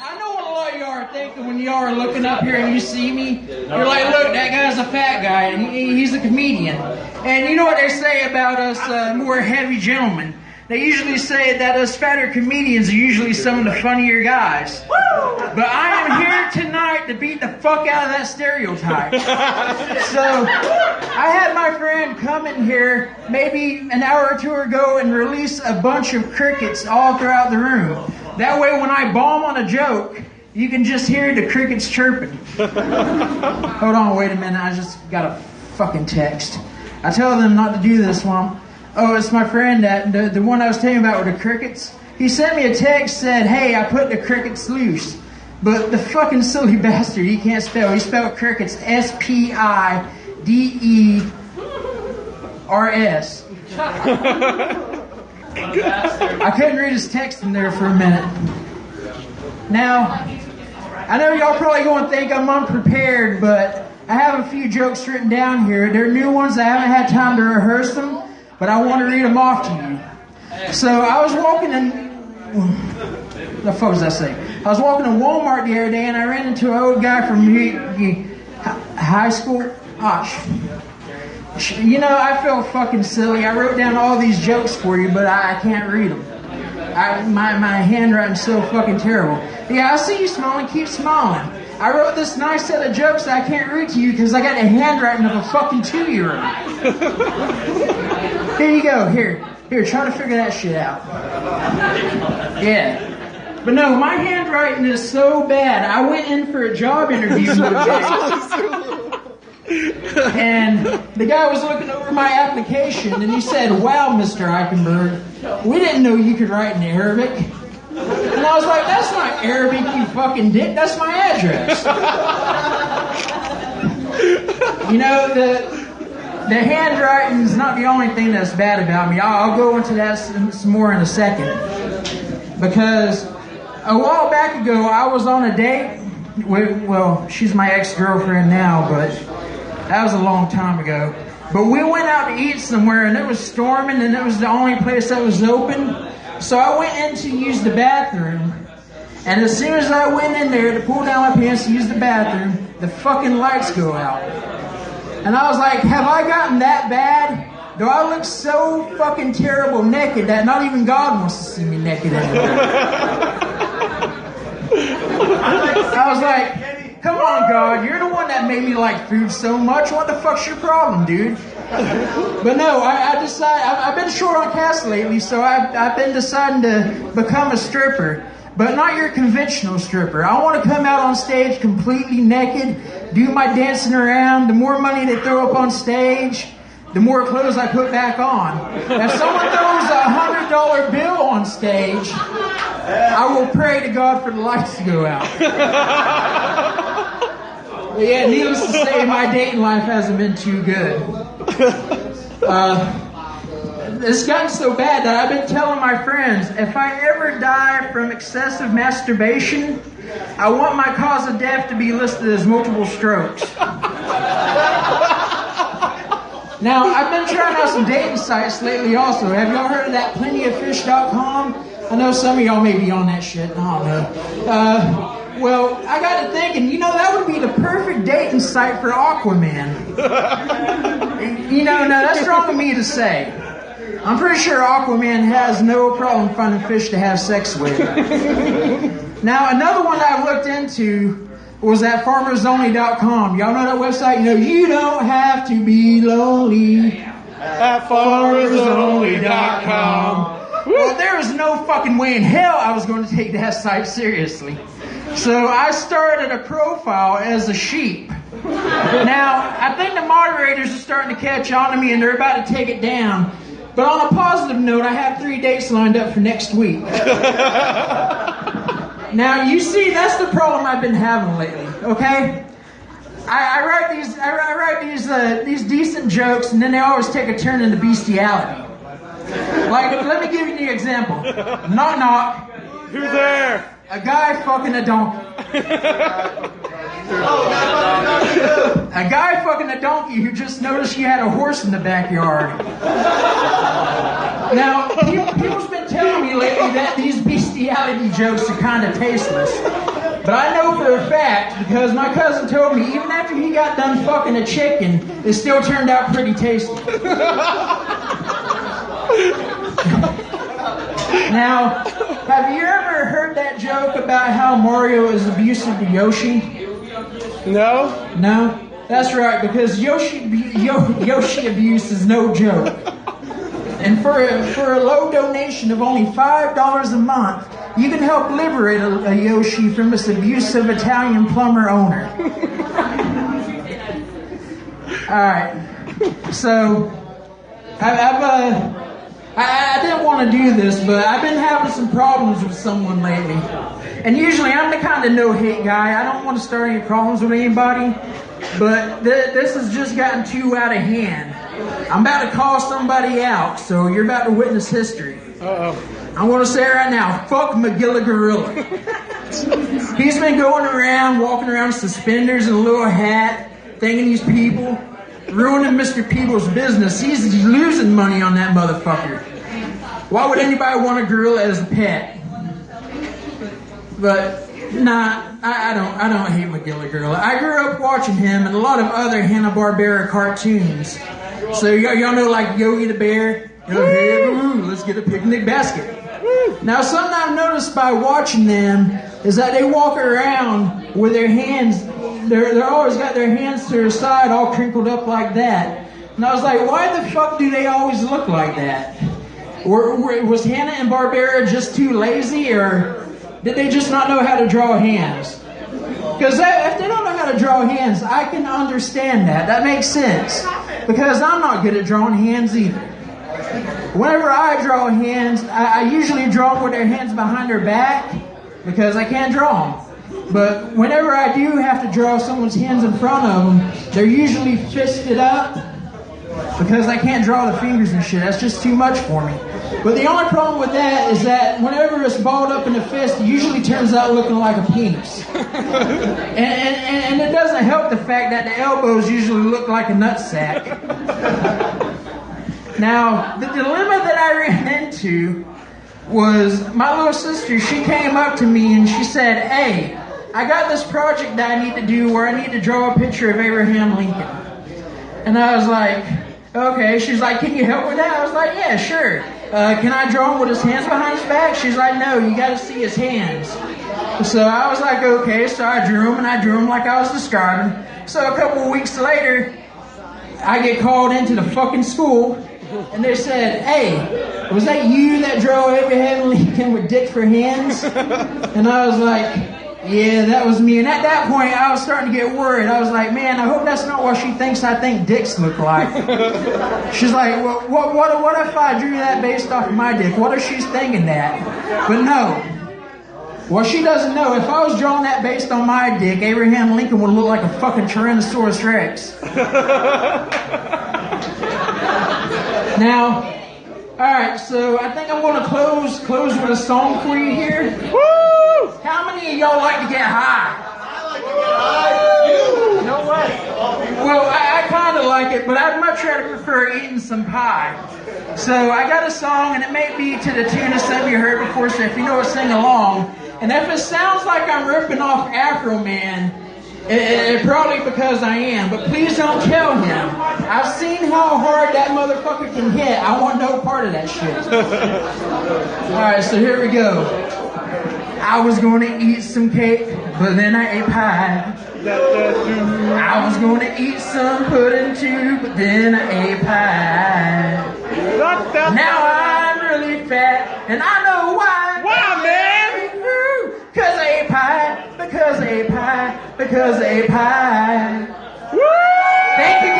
I know what a lot of y'all are thinking when y'all are looking up here and you see me. You're like, look, that guy's a fat guy, and he's a comedian. And you know what they say about us more heavy gentlemen? They usually say that us fatter comedians are usually some of the funnier guys. But I am here tonight to beat the fuck out of that stereotype. So, I had my friend come in here maybe an hour or two ago and release a bunch of crickets all throughout the room. That way when I bomb on a joke, you can just hear the crickets chirping. Hold on, wait a minute, I just got a fucking text. I tell them not to do this one. Oh, it's my friend, that the one I was telling you about with the crickets. He sent me a text, said, hey, I put the crickets loose. But the fucking silly bastard, he can't spell. He spelled crickets S-P-I-D-E-R-S. I couldn't read his text in there for a minute. Now, I know y'all probably going to think I'm unprepared, but I have a few jokes written down here. They're new ones. I haven't had time to rehearse them, but I want to read them off to you. So I was walking in... The fuck was I saying? I was walking to Walmart the other day and I ran into an old guy from high school. You know, I feel fucking silly. I wrote down all these jokes for you, but I can't read them. My handwriting's so fucking terrible. Yeah, I see you smiling. Keep smiling. I wrote this nice set of jokes that I can't read to you because I got the handwriting of a fucking 2-year-old. Here you go. Here, try to figure that shit out. Yeah. But no, my handwriting is so bad. I went in for a job interview the other day. And the guy was looking over my application and he said, wow, Mr. Eichenberg, we didn't know you could write in Arabic. And I was like, that's not Arabic, you fucking dick. That's my address. You know, the handwriting's not the only thing that's bad about me. I'll go into that some more in a second. Because a while back ago, I was on a date with, well, she's my ex-girlfriend now, but that was a long time ago. But we went out to eat somewhere, and it was storming, and it was the only place that was open. So I went in to use the bathroom, and as soon as I went in there to pull down my pants to use the bathroom, the fucking lights go out. And I was like, have I gotten that bad? Do I look so fucking terrible naked that not even God wants to see me naked anymore? I was like, come on, God, you're the one that made me like food so much. What the fuck's your problem, dude? But no, I decided, I've been short on cash lately, so I've been deciding to become a stripper. But not your conventional stripper. I want to come out on stage completely naked, do my dancing around. The more money they throw up on stage, the more clothes I put back on. If someone throws $100 bill on stage, I will pray to God for the lights to go out. But yeah, needless to say, my dating life hasn't been too good. It's gotten so bad that I've been telling my friends, if I ever die from excessive masturbation, I want my cause of death to be listed as multiple strokes. Now, I've been trying out some dating sites lately also. Have y'all heard of that plentyoffish.com? I know some of y'all may be on that shit. I don't know. Well, I got to thinking, you know, that would be the perfect dating site for Aquaman. You know, now that's wrong of me to say. I'm pretty sure Aquaman has no problem finding fish to have sex with. Now, another one I looked into was at farmersonly.com. Y'all know that website? You know, you don't have to be lonely at farmersonly.com. Well, there was no fucking way in hell I was going to take that site seriously. So I started a profile as a sheep. Now, I think the moderators are starting to catch on to me and they're about to take it down. But on a positive note, I have 3 dates lined up for next week. Now, you see, that's the problem I've been having lately, okay? I write these decent jokes, and then they always take a turn into bestiality. Like, let me give you the example. Knock, knock. Who's there? A guy fucking a donkey. A guy fucking a donkey who just noticed you had a horse in the backyard. Now, people's been telling me lately that these bestiality jokes are kind of tasteless. But I know for a fact, because my cousin told me, even after he got done fucking a chicken, it still turned out pretty tasty. Now, have you ever heard that joke about how Mario is abusive to Yoshi? No? No? That's right, because Yoshi abuse is no joke. And for a low donation of only $5 a month, you can help liberate a Yoshi from this abusive Italian plumber owner. Alright, so I didn't want to do this, but I've been having some problems with someone lately. And usually I'm the kind of no-hate guy. I don't want to start any problems with anybody, but this has just gotten too out of hand. I'm about to call somebody out, so you're about to witness history. Uh-oh. I'm going to say it right now, fuck McGilla Gorilla. He's been going around, walking around with suspenders and a little hat, thanking these people, ruining Mr. People's business. He's losing money on that motherfucker. Why would anybody want a gorilla as a pet? But, nah, I don't hate McGilla Gorilla. I grew up watching him and a lot of other Hanna-Barbera cartoons. So y'all know like Yogi the Bear? Hey, let's get a picnic basket. Now, something I've noticed by watching them is that they walk around with their hands, they're always got their hands to their side all crinkled up like that. And I was like, why the fuck do they always look like that? Was Hanna and Barbera just too lazy, or did they just not know how to draw hands? Because if they don't know how to draw hands, I can understand that. That makes sense. Because I'm not good at drawing hands either. Whenever I draw hands, I usually draw them with their hands behind their back because I can't draw them. But whenever I do have to draw someone's hands in front of them, they're usually fisted up because I can't draw the fingers and shit. That's just too much for me. But the only problem with that is that whenever it's balled up in a fist, it usually turns out looking like a penis. And it doesn't help the fact that the elbows usually look like a nutsack. Now, the dilemma that I ran into was my little sister, she came up to me and she said, hey, I got this project that I need to do where I need to draw a picture of Abraham Lincoln. And I was like, okay. She's like, can you help with that? I was like, yeah, sure. Can I draw him with his hands behind his back? She's like, no, you got to see his hands. So I was like, okay. So I drew him like I was describing. So a couple of weeks later, I get called into the fucking school. And they said, hey, was that you that drew Abraham Lincoln with dick for hands? And I was like, yeah, that was me. And at that point, I was starting to get worried. I was like, man, I hope that's not what she thinks I think dicks look like. She's like, well, what if I drew that based off of my dick? What if she's thinking that? But no. What she doesn't know, if I was drawing that based on my dick, Abraham Lincoln would look like a fucking Tyrannosaurus Rex. Now, alright, so I think I'm going to close with a song for you here. Woo! How many of y'all like to get high? I like to get high. You? No way. Well, I kind of like it, but I'd much rather prefer eating some pie. So I got a song, and it may be to the tune of something you heard before, so if you know it, sing along. And if it sounds like I'm ripping off Afro Man, it's probably because I am, but please don't tell him. I've seen how hard that motherfucker can hit. I want no part of that shit. Alright, so here we go. I was going to eat some cake, but then I ate pie. I was going to eat some pudding too, but then I ate pie. Now I'm really fat, and I know why. Why, man? Because I ate pie, because I ate pie, because I ate pie. Woo! Thank you.